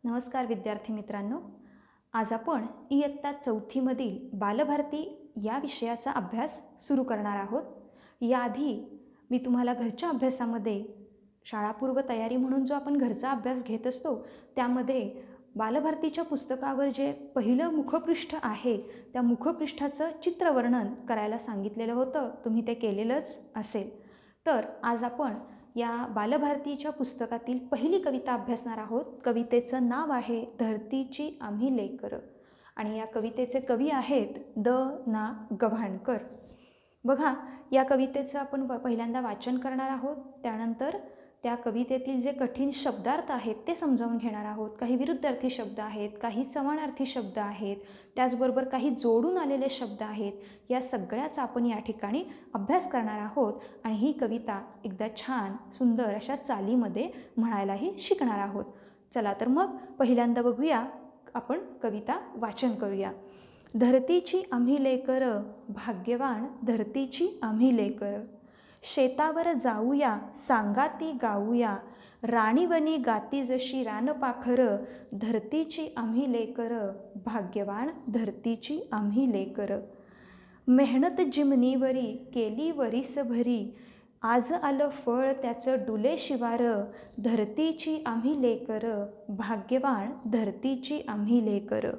नमस्कार विद्यार्थी मित्रांनो, आज आपण इयत्ता चौथीमधील बालभारती या विषयाचा अभ्यास सुरू करणार आहोत. याआधी मी तुम्हाला घरच्या अभ्यासामध्ये शाळापूर्व तयारी म्हणून जो आपण घरचा अभ्यास घेत असतो त्यामध्ये बालभारतीच्या पुस्तकावर जे पहिलं मुखपृष्ठ आहे त्या मुखपृष्ठाचं चित्रवर्णन करायला सांगितलेलं होतं. तुम्ही ते केलेलंच असेल. तर आज आपण या बालभारतीच्या पुस्तकातील पहिली कविता अभ्यासणार आहोत. कवितेचं नाव आहे धरतीची आम्ही लेकरं आणि या कवितेचे कवी आहेत द.ना. गव्हाणकर. बघा, या कवितेचं आपण पहिल्यांदा वाचन करणार आहोत. त्यानंतर त्या कवितेतील जे कठीण शब्दार्थ आहेत ते समजावून घेणार आहोत. काही विरुद्धार्थी शब्द आहेत, काही समानार्थी शब्द आहेत, त्याचबरोबर काही जोडून आलेले शब्द आहेत. या सगळ्याचा आपण या ठिकाणी अभ्यास करणार आहोत आणि ही कविता एकदा छान सुंदर अशा चालीमध्ये म्हणायलाही शिकणार आहोत. चला तर मग पहिल्यांदा बघूया, आपण कविता वाचन करूया. धरतीची आम्ही लेकरं, भाग्यवान धरतीची आम्ही लेकरं. शेतावर जाऊया, सांगाती गाऊया, राणीवनी गाती जशी रानपाखरं. धरतीची आम्ही लेकरं, भाग्यवान धरतीची आम्ही लेकरं. मेहनत जिमनीवरी केली वरीसभरी, आज आलं फळ त्याचं डुले शिवारं. धरतीची आम्ही लेकरं, भाग्यवान धरतीची आम्ही लेकरं.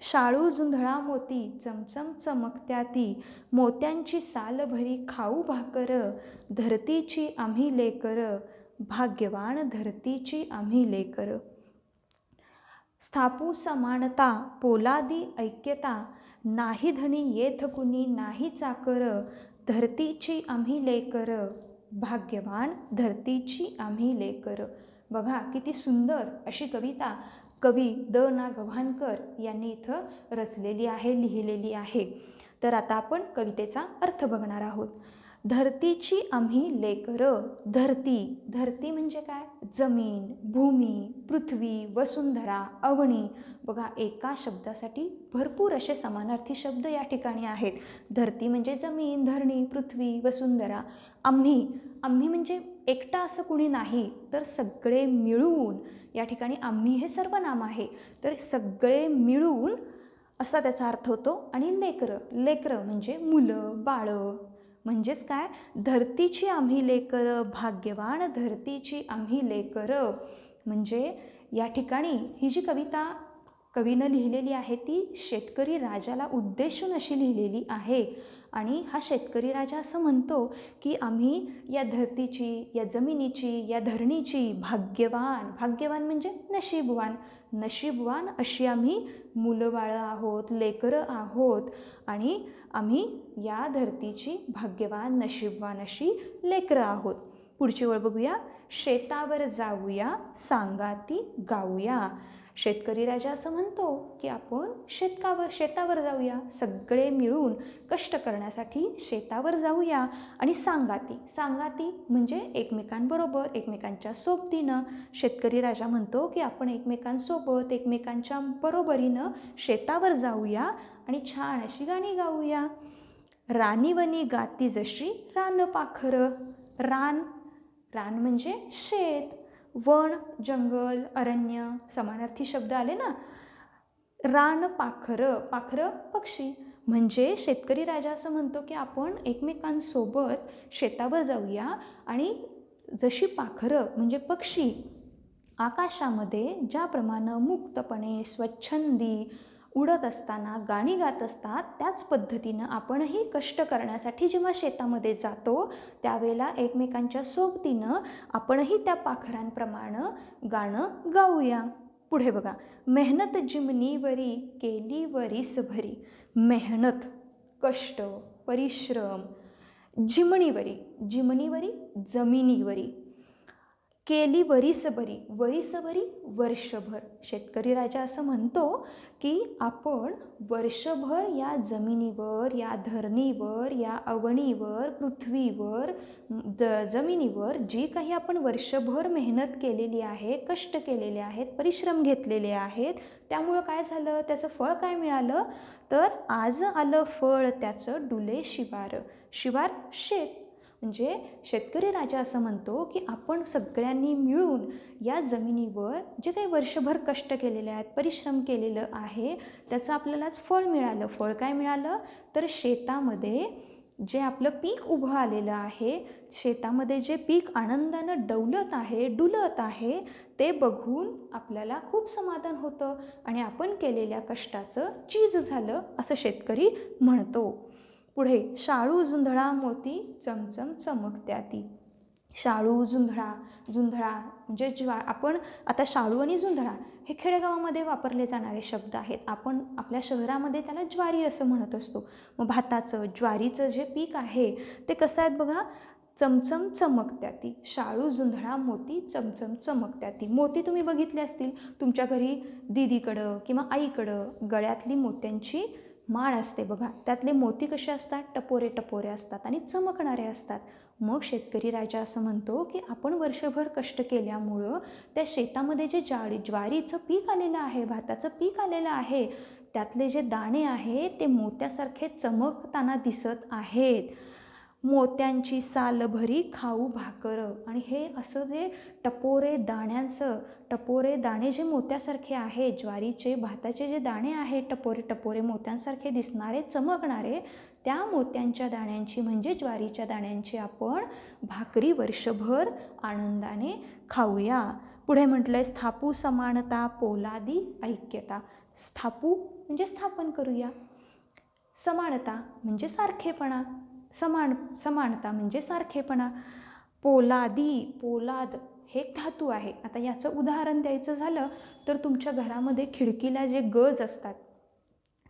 शाळू जुंधळा मोती चमचम चमकत्याती, मोत्यांची साल भरी खाऊ भाकरं. धरतीची आम्ही लेकरं, भाग्यवान धरतीची आम्ही लेकरं. स्थापू समानता पोलादी ऐक्यता, नाही धनी येथ कुणी नाही चाकर. धरतीची आम्ही लेकरं, भाग्यवान धरतीची आम्ही लेकरं. बघा, किती सुंदर अशी कविता कवी द.ना. गव्हाणकर यांनी इथं रचलेली आहे, लिहिलेली आहे. तर आता आपण कवितेचा अर्थ बघणार आहोत. धरतीची आम्ही लेकरं. धरती म्हणजे काय? जमीन, भूमी, पृथ्वी, वसुंधरा, अवनी. बघा, एका शब्दासाठी भरपूर असे समानार्थी शब्द या ठिकाणी आहेत. धरती म्हणजे जमीन, धरणी, पृथ्वी, वसुंधरा. आम्ही म्हणजे एकटा असं कुणी नाही, तर सगळे मिळून. या ठिकाणी आम्ही हे सर्वनाम आहे, तर सगळे मिळून असा त्याचा अर्थ होतो. आणि लेकरं म्हणजे मुलं, बाळं. म्हणजेच काय? धरतीची आम्ही लेकरं, भाग्यवान धरतीची आम्ही लेकरं. म्हणजे या ठिकाणी ही जी कविता कवीनं लिहिलेली आहे ती शेतकरी राजाला उद्देशून अशी लिहिलेली आहे. आणि हा शेतकरी राजा असं म्हणतो की आम्ही या धरतीची, या जमिनीची, या धरणीची भाग्यवान म्हणजे नशीबवान अशी आम्ही मुलं बाळं आहोत, लेकरं आहोत. आणि आम्ही या धरतीची भाग्यवान नशीबवान अशी लेकरं आहोत. पुढची ओळ बघूया. शेतावर जाऊया, सांगाती गाऊया. शेतकरी राजा असं म्हणतो की आपण शेतावर जाऊया, सगळे मिळून कष्ट करण्यासाठी शेतावर जाऊया. आणि सांगाती म्हणजे एकमेकांबरोबर, एकमेकांच्या सोबतीनं. शेतकरी राजा म्हणतो की आपण एकमेकांसोबत, एकमेकांच्या बरोबरीनं शेतावर जाऊया आणि छान अशी गाणी गाऊया. राणीवनी गाती जशी रानपाखरं. रान म्हणजे शेत, वन जंगल, अरण्य, समानार्थी शब्द आले ना. पाखरं पक्षी. म्हणजे शेतकरी राजा असं म्हणतो की आपण एकमेकांसोबत शेतावर जाऊया आणि जशी पाखरं म्हणजे पक्षी आकाशामध्ये ज्याप्रमाणे मुक्तपणे स्वच्छंदी उडत असताना गाणी गात असतात, त्याच पद्धतीनं आपणही कष्ट करण्यासाठी जेव्हा शेतामध्ये जातो त्यावेळेला एकमेकांच्या सोबतीनं आपणही त्या पाखरांप्रमाणे गाणं गाऊया. पुढे बघा. मेहनत जिमनीवरी केली वरीसभरी. मेहनत, कष्ट, परिश्रम. जिमनीवरी जमिनीवरी. केली वरीसभरी वर्षभर. शेतकरी राजा असं म्हणतो की आपण वर्षभर या जमिनीवर, या धरणीवर, या अवणीवर, पृथ्वीवर, जमिनीवर जी काही आपण वर्षभर मेहनत केलेली आहे, कष्ट केलेले आहेत, परिश्रम घेतलेले आहेत, त्यामुळं काय झालं, त्याचं फळ काय मिळालं, तर आज आलं फळ त्याचं डुले शिवार. शेत म्हणजे शेतकरी राजा असं म्हणतो की आपण सगळ्यांनी मिळून या जमिनीवर जे काही वर्षभर कष्ट केलेले आहेत, परिश्रम केलेलं आहे, त्याचं आपल्यालाच फळ मिळालं. फळ काय मिळालं? तर शेतामध्ये जे आपलं पीक उभं आलेलं आहे, शेतामध्ये जे पीक आनंदानं डुलत आहे ते बघून आपल्याला खूप समाधान होतं आणि आपण केलेल्या कष्टाचं चीज झालं असं शेतकरी म्हणतो. पुढे, शाळू जुंधळा मोती चमचम चमकत्याती. शाळू जुंधळा म्हणजे आपण आता शाळू आणि जुंधळा हे खेडेगावामध्ये वापरले जाणारे शब्द आहेत. आपण आपल्या शहरामध्ये त्याला ज्वारी असं म्हणत असतो. मग भाताचं, ज्वारीचं जे पीक आहे ते कसं आहेत बघा, चमचम चमकत्याती. शाळू जुंधळा मोती चमचम चमकत्याती. मोती तुम्ही बघितले असतील तुमच्या घरी, दीदीकडं किंवा आईकडं गळ्यातली मोत्यांची माळ असते बघा, त्यातले मोती कसे असतात? टपोरे टपोरे असतात आणि चमकणारे असतात. मग शेतकरी राजा असं म्हणतो की आपण वर्षभर कष्ट केल्यामुळं त्या शेतामध्ये जे ज्वारीचं पीक आलेलं आहे, भाताचं पीक आलेलं आहे, त्यातले जे दाणे आहेत ते मोत्यासारखे चमकताना दिसत आहेत. मोत्यांची सालभरी खाऊ भाकर. आणि हे असं जे टपोरे दाणे जे मोत्यासारखे आहे, ज्वारीचे भाताचे जे दाणे आहेत टपोरे टपोरे मोत्यांसारखे दिसणारे चमकणारे, त्या मोत्यांच्या दाण्यांची म्हणजे ज्वारीच्या दाण्यांची आपण भाकरी वर्षभर आनंदाने खाऊया. पुढे म्हटलंय, स्थापू समानता पोलादी ऐक्यता. स्थापू म्हणजे स्थापन करूया, समानता म्हणजे सारखेपणा, समानता म्हणजे सारखेपणा. पोलाद हे एक धातू आहे. आता याचं उदाहरण द्यायचं झालं तर तुमच्या घरामध्ये खिडकीला जे गज असतात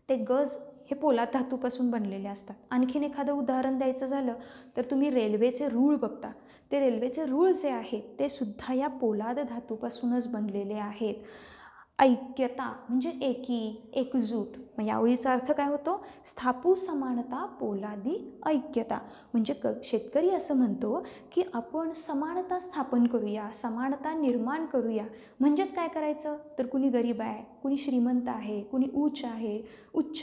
ते गज हे पोलाद धातूपासून बनलेले असतात. आणखीन एखादं उदाहरण द्यायचं झालं तर तुम्ही रेल्वेचे रूळ बघता, ते रेल्वेचे रूळ जे आहेत ते सुद्धा या पोलाद धातूपासूनच बनलेले आहेत. ऐक्यता म्हणजे एकजूट. मग या ओळीचा अर्थ काय होतो? स्थापू समानता पोलादी ऐक्यता. म्हणजे शेतकरी असं म्हणतो की आपण समानता स्थापन करूया, समानता निर्माण करूया. म्हणजेच काय करायचं तर कुणी गरीब आहे, कुणी श्रीमंत आहे, कुणी उच्च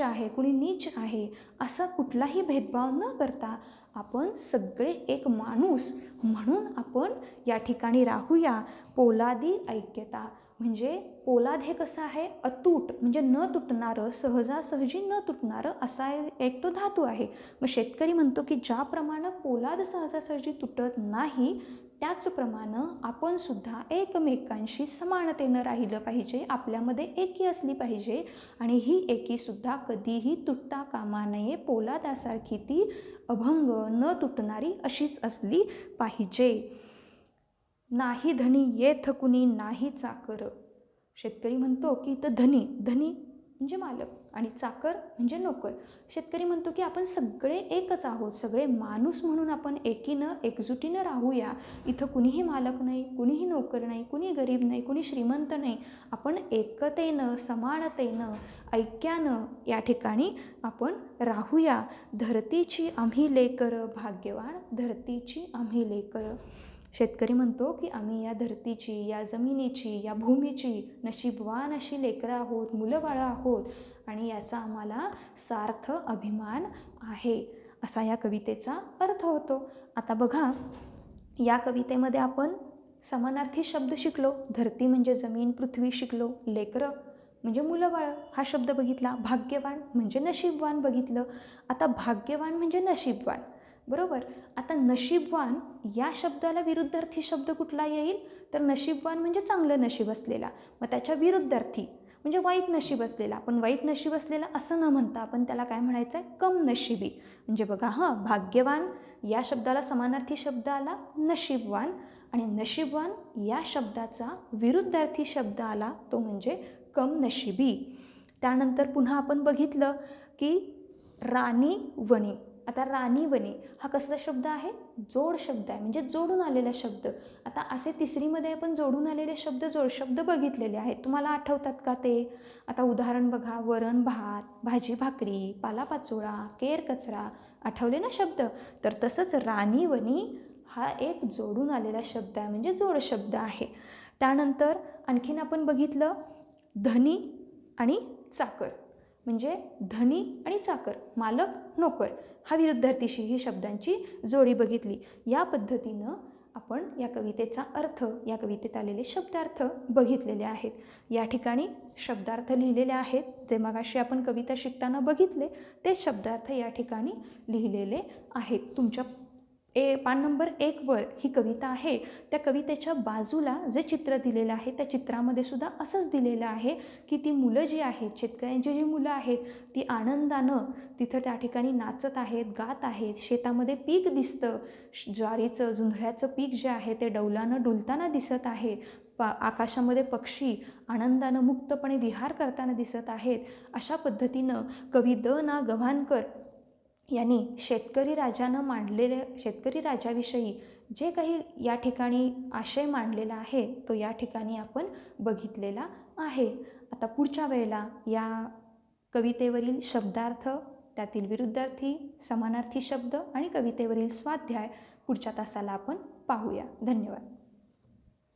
आहे, कुणी नीच आहे, असा कुठलाही भेदभाव न करता आपण सगळे एक माणूस म्हणून आपण या ठिकाणी राहूया. पोलादी ऐक्यता म्हणजे पोलाद हे कसं आहे? अतूट म्हणजे न तुटणारं, सहजासहजी न तुटणारं असा एक तो धातू आहे. मग शेतकरी म्हणतो की ज्याप्रमाणे पोलाद सहजासहजी तुटत नाही, त्याचप्रमाणे आपण सुद्धा एकमेकांशी समानतेनं राहिलं पाहिजे, आपल्यामध्ये एकी असली पाहिजे आणि ही एकीसुद्धा कधीही तुटता कामा नये. पोलादासारखी ती अभंग न तुटणारी अशीच असली पाहिजे. नाही धनी येथ कुणी नाही चाकर. शेतकरी म्हणतो की इथं धनी म्हणजे मालक आणि चाकर म्हणजे नोकर. शेतकरी म्हणतो की आपण सगळे एकच आहोत, सगळे माणूस म्हणून आपण एकजुटीनं राहूया. इथं कुणीही मालक नाही, कुणीही नोकर नाही, कुणी गरीब नाही, कुणी श्रीमंत नाही. आपण एकतेनं, समानतेनं, ऐक्यानं या ठिकाणी आपण राहूया. धरतीची आम्ही लेकर भाग्यवान, धरतीची आम्ही लेकर. शेतकरी म्हणतो की आम्ही या धरतीची, या जमिनीची, या भूमीची नशीबवान अशी लेकरं आहोत, मुलंबाळं आहोत आणि याचा आम्हाला सार्थ अभिमान आहे, असा या कवितेचा अर्थ होतो. आता बघा, या कवितेमध्ये आपण समानार्थी शब्द शिकलो. धरती म्हणजे जमीन, पृथ्वी शिकलो. लेकरं म्हणजे मुलंबाळं हा शब्द बघितला. भाग्यवान म्हणजे नशीबवान बघितलं. आता भाग्यवान म्हणजे नशीबवान, बरोबर. आता नशीबवान या शब्दाला विरुद्धार्थी शब्द कुठला येईल तर नशीबवान म्हणजे चांगलं नशीब असलेला. मग त्याच्या विरुद्धार्थी म्हणजे वाईट नशीब असलेला. पण वाईट नशीब असलेला असं न म्हणता आपण त्याला काय म्हणायचं आहे? कम नशिबी. म्हणजे बघा भाग्यवान या शब्दाला समानार्थी शब्द आला नशीबवान आणि नशीबवान या शब्दाचा विरुद्धार्थी शब्द आला तो म्हणजे कम नशिबी. त्यानंतर पुन्हा आपण बघितलं की राणी वणी. आता राणी वणी हा कसला शब्द आहे? जोड शब्द आहे, म्हणजे जोडून आलेला शब्द. आता असे तिसरीमध्ये आपण जोडून आलेले शब्द, जोड शब्द बघितलेले आहेत. तुम्हाला आठवतात का ते? आता उदाहरण बघा, वरण भात, भाजी भाकरी, पालापाचोळा, केर कचरा, आठवले ना शब्द? तर तसंच राणी वणी हा एक जोडून आलेला शब्द आहे, म्हणजे जोड शब्द आहे. त्यानंतर आणखीन आपण बघितलं धनी आणि चाकर. म्हणजे धनी आणि चाकर, मालक नोकर, हा विरुद्धार्थीशी ही शब्दांची जोडी बघितली. या पद्धतीनं आपण या कवितेचा अर्थ, या कवितेत आलेले शब्दार्थ बघितलेले आहेत. या ठिकाणी शब्दार्थ लिहिलेले आहेत, जे मगाशी आपण कविता शिकताना बघितले तेच शब्दार्थ या ठिकाणी लिहिलेले आहेत. तुमच्या पान नंबर 1 वर ही कविता आहे. त्या कवितेच्या बाजूला जे चित्र दिलेलं आहे त्या चित्रामध्ये सुद्धा असंच दिलेलं आहे की ती मुलं जी आहेत, शेतकऱ्यांची जी मुलं आहेत ती आनंदानं तिथं त्या ठिकाणी नाचत आहेत, गात आहेत. शेतामध्ये पीक दिसतं, ज्वारीचं, जुंधळ्याचं पीक जे आहे ते डौलानं डुलताना दिसत आहे. आकाशामध्ये पक्षी आनंदानं मुक्तपणे विहार करताना दिसत आहेत. अशा पद्धतीनं कवी द ना गव्हाणकर यांनी शेतकरी राजाविषयी जे काही या ठिकाणी आशय मांडलेला आहे तो या ठिकाणी आपण बघितलेला आहे. आता पुढच्या वेळेला या कवितेवरील शब्दार्थ, त्यातील विरुद्धार्थी, समानार्थी शब्द आणि कवितेवरील स्वाध्याय पुढच्या तासाला आपण पाहूया. धन्यवाद.